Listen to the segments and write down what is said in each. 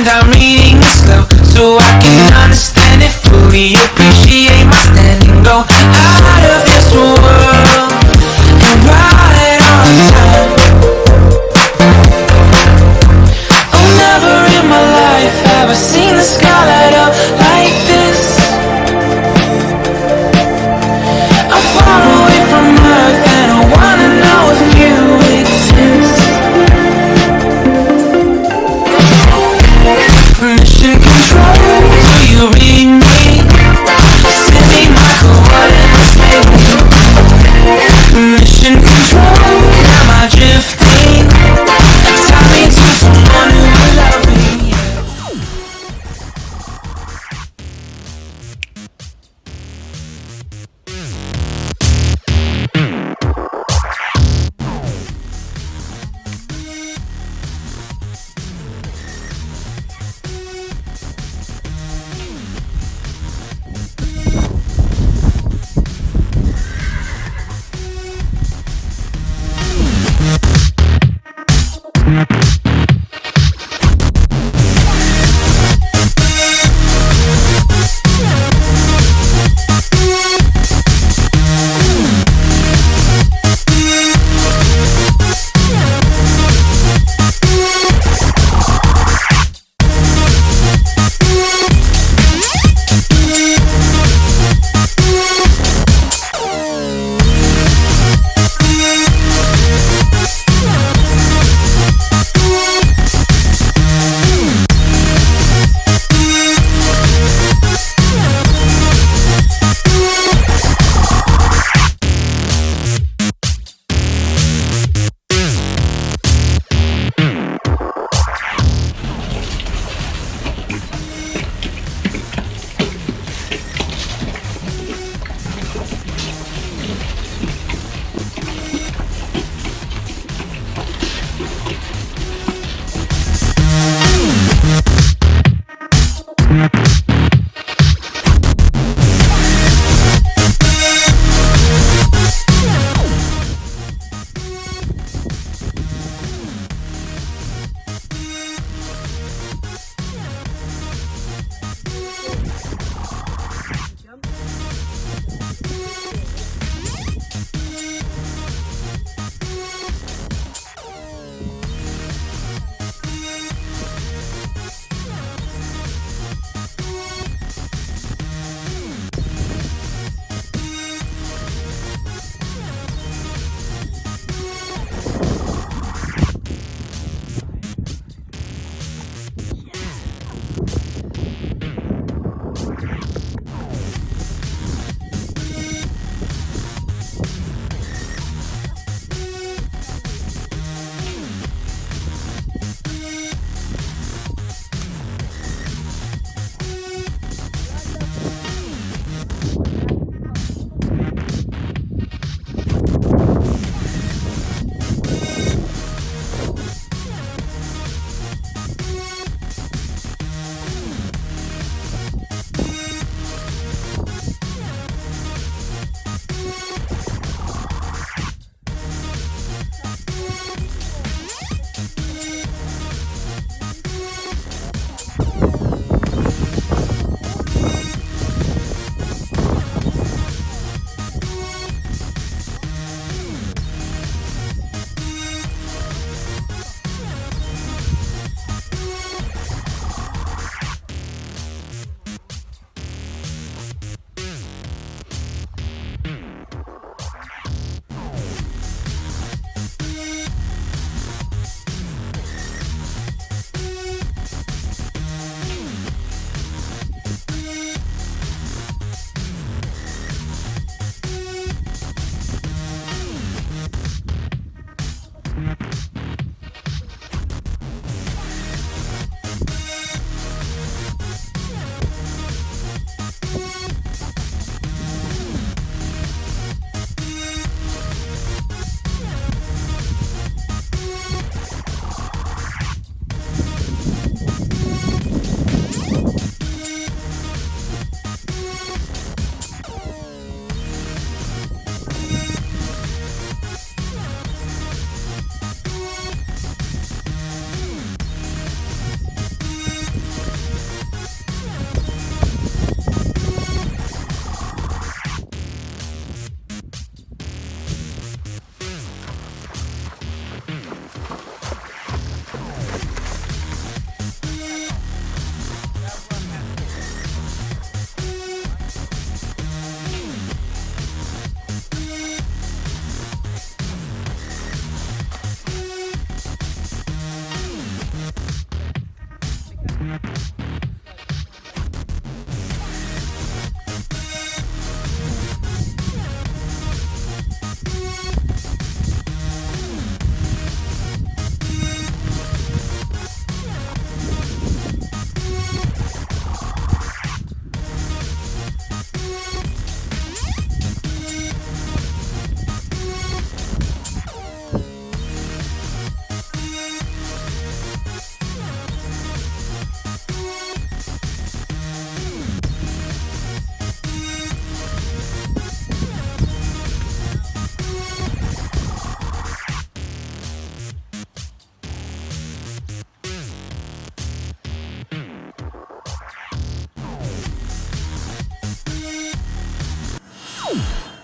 and I'm reading it slow, so I can understand it fully. Appreciate my standing, go out of this world and ride on time. Oh, never in my life have I seen the sky light up like this. I'm far away from Earth and I wanna know if you exist. Mission control, do you read me? Send me my coordinates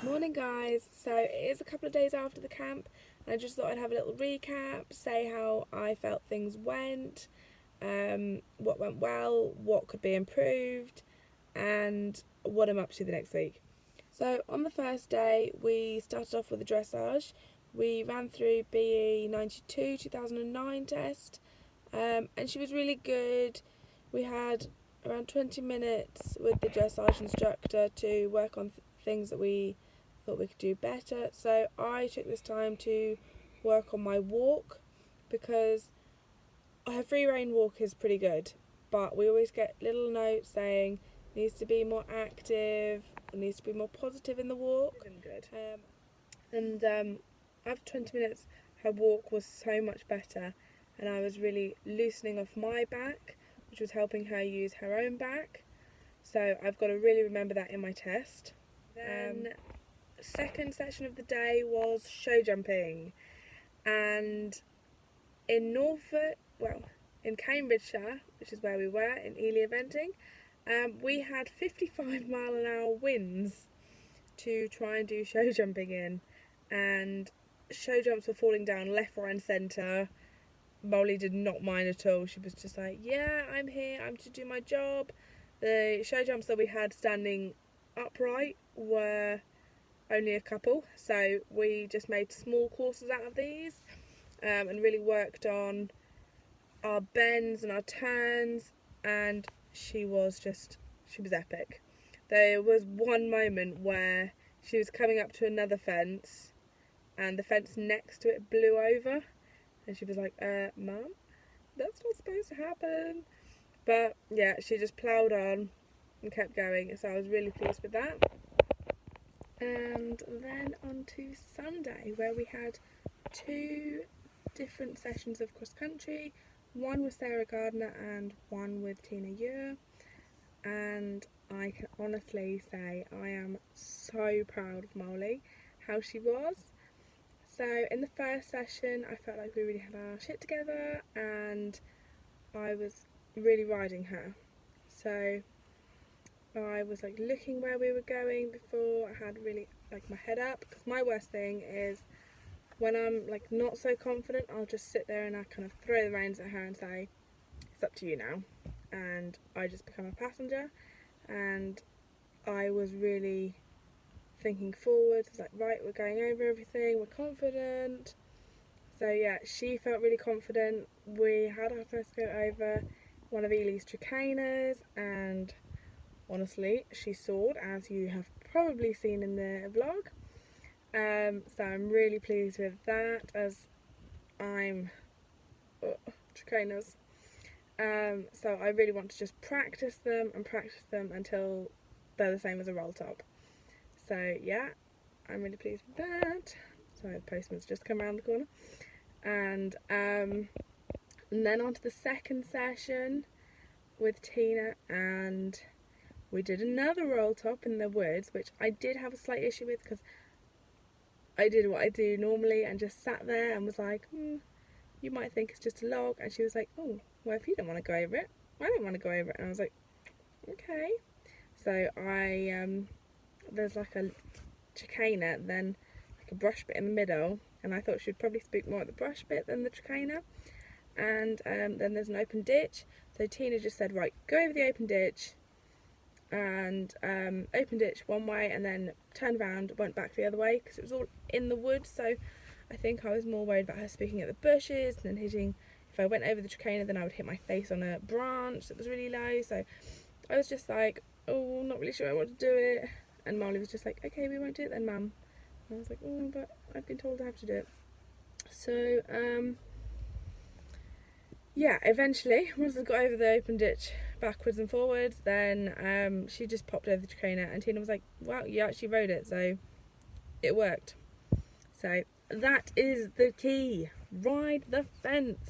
Morning guys, so it is a couple of days after the camp and I just thought I'd have a little recap, say how I felt things went, what went well, what could be improved and what I'm up to the next week. So on the first day we started off with a dressage. We ran through BE 92 2009 test and she was really good. We had around 20 minutes with the dressage instructor to work on things that we thought we could do better. So I took this time to work on my walk because her free rein walk is pretty good, but we always get little notes saying needs to be more active, needs to be more positive in the walk. After 20 minutes her walk was so much better and I was really loosening off my back, which was helping her use her own back. So I've got to really remember that in my test. Then second session of the day was show jumping, and in in Cambridgeshire, which is where we were in Ely eventing, we had 55-mile-an-hour winds to try and do show jumping in, and show jumps were falling down left, right and centre. Molly did not mind at all. She was just like, yeah, I'm here, I'm to do my job. The show jumps that we had standing upright were only a couple, so we just made small courses out of these and really worked on our bends and our turns, and she was epic. There was one moment where she was coming up to another fence and the fence next to it blew over and she was like, Mum, that's not supposed to happen. But yeah, she just ploughed on and kept going, so I was really pleased with that. And then on to Sunday, where we had 2 different sessions of cross country, one with Sarah Gardner and one with Tina Ure, and I can honestly say I am so proud of Molly, how she was. So in the first session I felt like we really had our shit together and I was really riding her. So I was like looking where we were going before. I had really like my head up, because my worst thing is when I'm like not so confident, I'll just sit there and I kind of throw the reins at her and say, it's up to you now, and I just become a passenger. And I was really thinking forward. I was like, right, we're going over everything, we're confident. So yeah, she felt really confident. We had our first go over one of Ely's trichanas, and honestly, she soared, as you have probably seen in the vlog. So I'm really pleased with that, as I'm trichanas. So I really want to just practice them until they're the same as a roll top. So yeah, I'm really pleased with that. Sorry, the postman's just come around the corner. And then on to the second session with Tina, and we did another roll top in the woods, which I did have a slight issue with because I did what I do normally and just sat there and was like, you might think it's just a log. And she was like, oh, well, if you don't want to go over it, I don't want to go over it. And I was like, okay. So there's like a trachana, then like a brush bit in the middle, and I thought she'd probably speak more at the brush bit than the trachana. And then there's an open ditch. So Tina just said, right, go over the open ditch, and open ditch one way, and then turned around, went back the other way, because it was all in the woods. So I think I was more worried about her speaking at the bushes and then hitting if I went over the trainer, then I would hit my face on a branch that was really low. So I was just like, oh, not really sure I want to do it. And Moley was just like, okay, we won't do it then, Mum. And I was like, oh, but I've been told I have to do it. So, yeah, eventually, once I got over the open ditch backwards and forwards, then she just popped over the trainer, and Tina was like, wow, you actually rode it, so it worked. So that is the key. Ride the fence.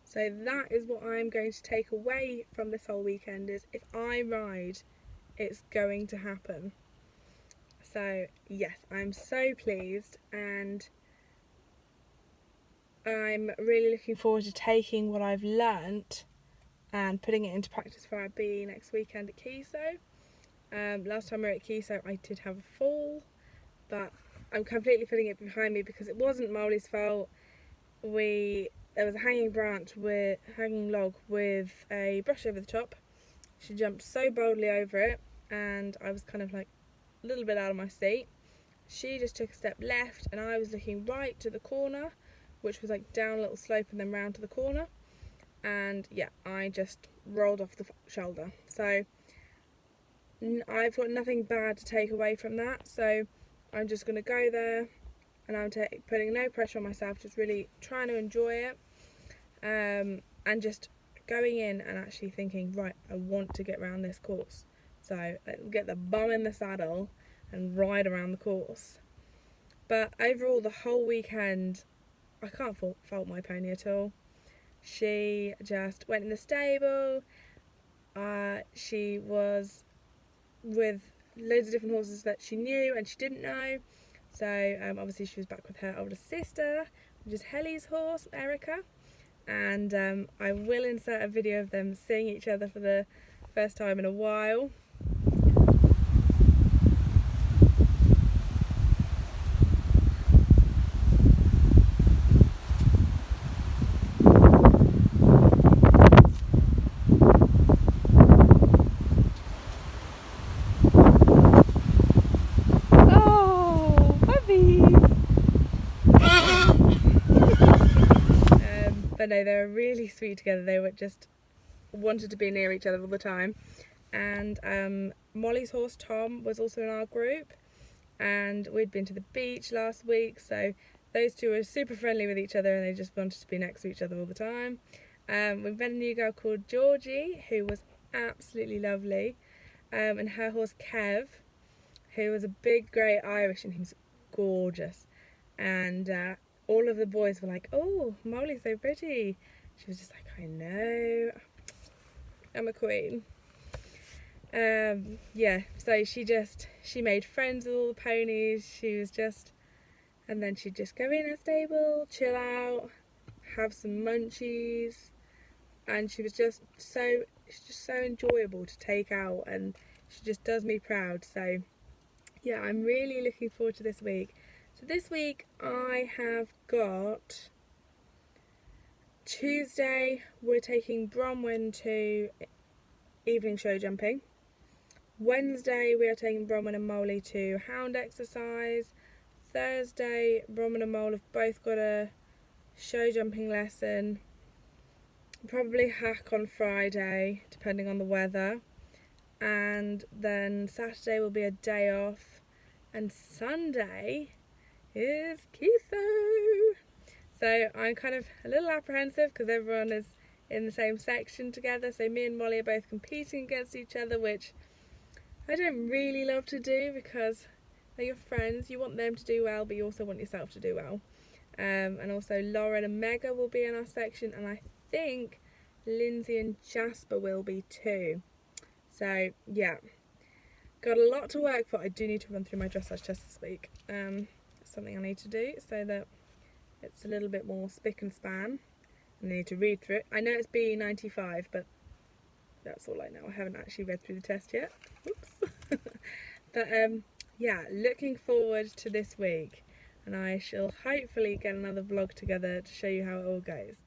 So that is what I'm going to take away from this whole weekend, is if I ride, it's going to happen. So yes, I'm so pleased, and I'm really looking forward to taking what I've learnt and putting it into practice for our B next weekend at Kiso. Last time we were at Kiso, I did have a fall, but I'm completely putting it behind me because it wasn't Moley's fault. There was a hanging log with a brush over the top. She jumped so boldly over it, and I was kind of like a little bit out of my seat. She just took a step left, and I was looking right to the corner, which was like down a little slope and then round to the corner. And yeah, I just rolled off the shoulder. So I've got nothing bad to take away from that. So I'm just going to go there, and I'm putting no pressure on myself, just really trying to enjoy it, and just going in and actually thinking, right, I want to get around this course. So get the bum in the saddle and ride around the course. But overall, the whole weekend, I can't fault my pony at all. She just went in the stable. She was with loads of different horses that she knew and she didn't know. So obviously she was back with her older sister, which is Helly's horse, Erica. And I will insert a video of them seeing each other for the first time in a while. But no, they were really sweet together. They were just wanted to be near each other all the time. And Molly's horse Tom was also in our group, and we'd been to the beach last week, so those two were super friendly with each other, and they just wanted to be next to each other all the time. We met a new girl called Georgie, who was absolutely lovely, and her horse Kev, who was a big grey Irish, and he was gorgeous. And all of the boys were like, oh, Molly's so pretty. She was just like, I know, I'm a queen. Yeah, so she made friends with all the ponies. She was just, and then she'd just go in her stable, chill out, have some munchies, and she's just so enjoyable to take out, and she just does me proud. So yeah, I'm really looking forward to this week. So this week I have got Tuesday, we're taking Bronwyn to evening show jumping. Wednesday we are taking Bronwyn and Moley to hound exercise. Thursday, Bronwyn and Mole have both got a show jumping lesson. Probably hack on Friday, depending on the weather. And then Saturday will be a day off. And Sunday is Kiso. So I'm kind of a little apprehensive because everyone is in the same section together. So me and Molly are both competing against each other, which I don't really love to do because they're your friends. You want them to do well, but you also want yourself to do well. And also Lauren and Mega will be in our section, and I think Lindsay and Jasper will be too. So yeah, got a lot to work for. I do need to run through my dressage test this week. Something I need to do so that it's a little bit more spick and span. I need to read through it. I know it's B95, but that's all I know. I haven't actually read through the test yet. Oops. But yeah, looking forward to this week, and I shall hopefully get another vlog together to show you how it all goes.